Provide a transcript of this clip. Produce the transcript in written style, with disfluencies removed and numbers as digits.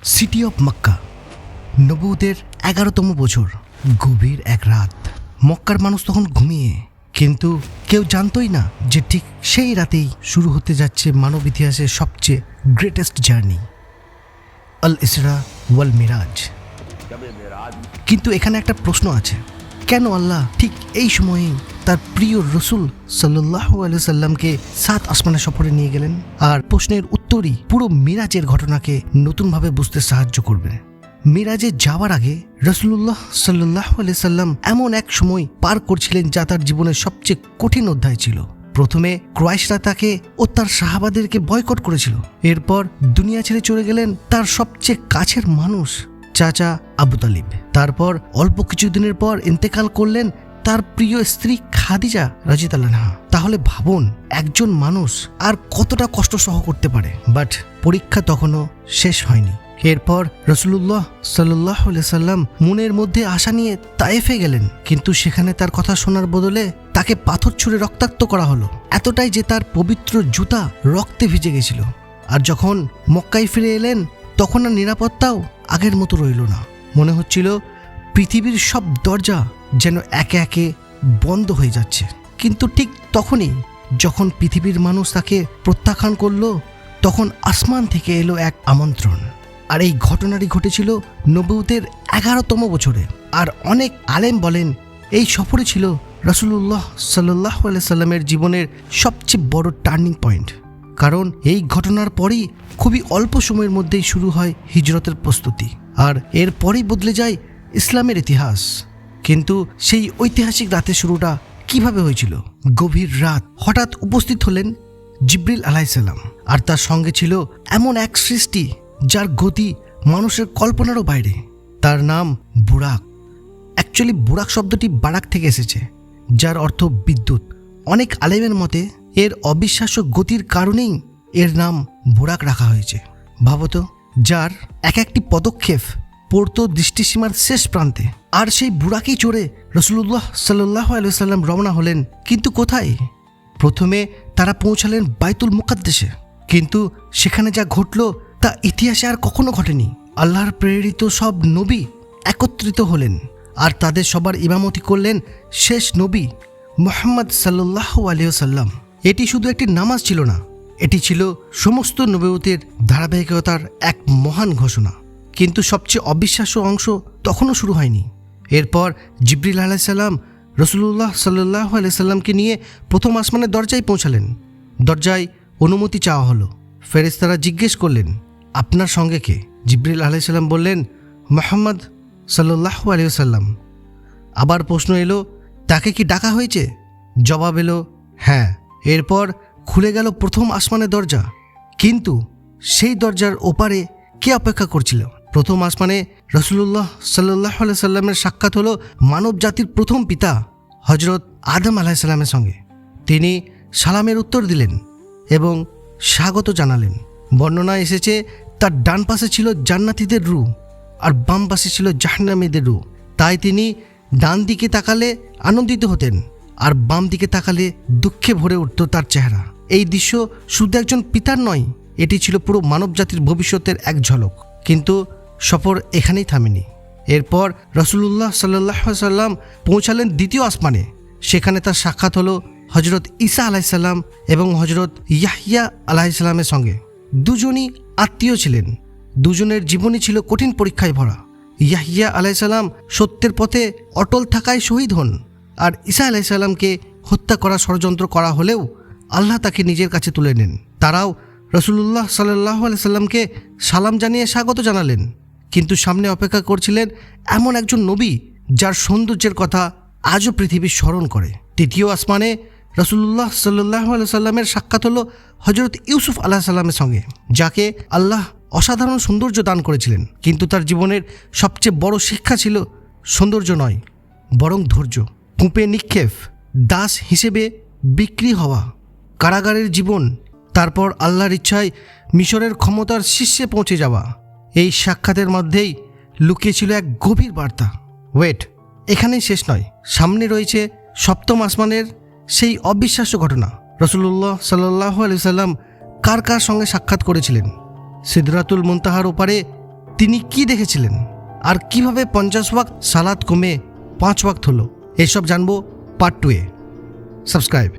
City of Mecca, নবুয়তের 11তম বছর, গভীর এক রাত। মক্কার মানুষ তখন ঘুমিয়ে, কিন্তু কেউ জানতই না যে ঠিক সেই রাতেই শুরু হতে যাচ্ছে মানব ইতিহাসের সবচেয়ে গ্রেটেস্ট জার্নি, আল ইসরা ওয়াল মিরাজ। কিন্তু এখানে একটা প্রশ্ন আছে, কেন আল্লাহ ঠিক এই সময়েই তার প্রিয় রসুল সাল্লাল্লাহু আলাইহি সাল্লামকে 7 আসমানে সফরে নিয়ে গেলেন? আর প্রশ্নের উত্তরই পুরো মিরাজের ঘটনাকে নতুনভাবে বুঝতে সাহায্য করবে। মিরাজে যাওয়ার আগে রাসূলুল্লাহ সাল্লাল্লাহু আলাইহি সাল্লাম এমন এক সময় পার করছিলেন যা তার জীবনের সবচেয়ে কঠিন অধ্যায় ছিল। প্রথমে ক্রাইশরা তাকে ও তার সাহাবাদেরকে বয়কট করেছিল। এরপর দুনিয়া ছেড়ে চলে গেলেন তার সবচেয়ে কাছের মানুষ চাচা আবু তালিব। তারপর অল্প কিছুদিনের পর ইন্তেকাল করলেন তার প্রিয় স্ত্রী খাদিজা রাদিয়াল্লাহু আনহা। তাহলে ভাবুন, একজন মানুষ আর কতটা কষ্ট সহ করতে পারে। বাট পরীক্ষা তখনও শেষ হয়নি। এরপর রাসূলুল্লাহ সাল্লাল্লাহু আলাইহি সাল্লাম মনের মধ্যে আশা নিয়ে তায়েফে গেলেন, কিন্তু সেখানে তার কথা শোনার বদলে তাকে পাথর ছুঁড়ে রক্তাক্ত করা হলো, এতটাই যে তার পবিত্র জুতা রক্তে ভিজে গেছিল। আর যখন মক্কায় ফিরে এলেন তখন আর নিরাপত্তাও আগের মতো রইল না। মনে হচ্ছিল পৃথিবীর সব দরজা যেন একে একে বন্ধ হয়ে যাচ্ছে। কিন্তু ঠিক তখনই যখন পৃথিবীর মানুষ তাকে প্রত্যাখ্যান করল, তখন আসমান থেকে এলো এক আমন্ত্রণ। আর এই ঘটনাটি ঘটেছিল নবুয়তের 11তম বছরে। আর অনেক আলেম বলেন এই সফরে ছিল রাসূলুল্লাহ সাল্লাল্লাহু আলাইহি সাল্লামের জীবনের সবচেয়ে বড় টার্নিং পয়েন্ট। কারণ এই ঘটনার পরই খুবই অল্প সময়ের মধ্যেই শুরু হয় হিজরতের প্রস্তুতি, আর এরপরই বদলে যায় ইসলামের ইতিহাস। কিন্তু সেই ঐতিহাসিক রাতের শুরুটা কিভাবে হয়েছিল? গভীর রাত, হঠাৎ উপস্থিত হলেন জিবরিল আলাইহিস সালাম। আর তার সঙ্গে ছিল এমন এক সৃষ্টি যার গতি মানুষের কল্পনারও বাইরে। তার নাম বুরাক। অ্যাকচুয়ালি বুরাক শব্দটি বারাক থেকে এসেছে, যার অর্থ বিদ্যুৎ। অনেক আলেমের মতে এর অবিশ্বাস্য গতির কারণেই এর নাম বুরাক রাখা হয়েছে। ভাবত, যার এক একটি পদক্ষেপ পড়তো দৃষ্টিসীমার শেষ প্রান্তে। আর সেই বুরাকেই চড়ে রাসূলুল্লাহ সাল্লাল্লাহু আলাইহি সাল্লাম রওনা হলেন। কিন্তু কোথায়? প্রথমে তারা পৌঁছালেন বাইতুল মুকাদ্দাসে। কিন্তু সেখানে যা ঘটল তা ইতিহাসে আর কখনো ঘটেনি। আল্লাহর প্রেরিত সব নবী একত্রিত হলেন, আর তাদের সবার ইমামতি করলেন শেষ নবী মুহাম্মদ সাল্লাল্লাহু আলাইহি সাল্লাম। এটি শুধু একটি নামাজ ছিল না, এটি ছিল সমস্ত নবুয়তের ধারাবাহিকতার এক মহান ঘোষণা। কিন্তু সবচেয়ে অবিশ্বাস্য অংশ তখনও শুরু হয়নি। এরপর জিবরিল আলাইহিস সালাম রাসূলুল্লাহ সাল্লাল্লাহু আলাইহি সাল্লামকে নিয়ে প্রথম আসমানের দরজায় পৌঁছালেন। দরজায় অনুমতি চাওয়া হলো। ফেরেশতারা জিজ্ঞেস করলেন, আপনার সঙ্গে কে? জিবরিল আলাইহিস সালাম বললেন, মুহাম্মদ সাল্লাল্লাহু আলাইহি সাল্লাম। আবার প্রশ্ন এলো, তাকে কি ডাকা হয়েছে? জবাব এলো, হ্যাঁ। এরপর খুলে গেল প্রথম আসমানের দরজা। কিন্তু সেই দরজার ওপারে কে অপেক্ষা করছিল? প্রথম আসমানে রাসূলুল্লাহ সাল্লাল্লাহু আলাইহি সাল্লামের সাক্ষাৎ হলো মানব জাতির প্রথম পিতা হযরত আদম আলাইহিস সালামের সঙ্গে। তিনি সালামের উত্তর দিলেন এবং স্বাগত জানালেন। বর্ণনায় এসেছে তার ডান পাশে ছিল জান্নাতীদের রূহ আর বাম পাশে ছিল জাহান্নামীদের রূহ। তাই তিনি ডান দিকে তাকালে আনন্দিত হতেন, আর বাম দিকে তাকালে দুঃখে ভরে উঠত তার চেহারা। এই দৃশ্য শুধু একজন পিতার নয়, এটি ছিল পুরো মানব জাতির ভবিষ্যতের এক ঝলক। কিন্তু সফর এখানেই থামেনি। এরপর রাসূলুল্লাহ সাল্লাল্লাহু আলাইহি সাল্লাম পৌঁছালেন দ্বিতীয় আসমানে। সেখানে তার সাক্ষাৎ হলো হযরত ঈসা আলাইহিস সালাম এবং হযরত ইয়াহইয়া আলাইহিস সালামের সঙ্গে। দুজনই আত্মীয় ছিলেন, দুজনের জীবনই ছিল কঠিন পরীক্ষায় ভরা। ইয়াহইয়া আলাইহিস সালাম সত্যের পথে অটল থাকায় শহীদ হন, আর ঈসা আলাইহিস সালামকে হত্যা করার ষড়যন্ত্র করা হলেও আল্লাহ তাকে নিজের কাছে তুলে নেন। তারাও রাসূলুল্লাহ সাল্লাল্লাহু আলাইহি সাল্লামকে সালাম জানিয়ে স্বাগত জানালেন। কিন্তু সামনে অপেক্ষা করছিলেন এমন একজন নবী যার সৌন্দর্যের কথা আজও পৃথিবী স্মরণ করে। তৃতীয় আসমানে রাসূলুল্লাহ সাল্লাল্লাহু আলাইহি সাল্লামের সাক্ষাৎ হলো হযরত ইউসুফ আলাইহিস সালামের সঙ্গে, যাকে আল্লাহ অসাধারণ সৌন্দর্য দান করেছিলেন। কিন্তু তার জীবনের সবচেয়ে বড় শিক্ষা ছিল সৌন্দর্য নয়, বরং ধৈর্য। কূপে নিক্ষেপ, দাস হিসেবে বিক্রি হওয়া, কারাগারের জীবন, তারপর আল্লাহর ইচ্ছায় মিশরের ক্ষমতার শীর্ষে পৌঁছে যাওয়া। এই সাক্ষাতের মধ্যেই লুকিয়ে ছিল এক গভীর বার্তা। ওয়েট, এখানেই শেষ নয়, সামনে রয়েছে সপ্তম আসমানের সেই অবিশ্বাস্য ঘটনা। রাসূলুল্লাহ সাল্লাল্লাহু আলাইহি সাল্লাম কার কার সঙ্গে সাক্ষাৎ করেছিলেন? সিদরাতুল মুনতাহার ওপারে তিনি কি দেখেছিলেন আর কিভাবে 50 ওয়াক্ত সালাত কমে 5 ওয়াক্ত হলো, এসব জানবো পার্ট 2-এ। সাবস্ক্রাইব।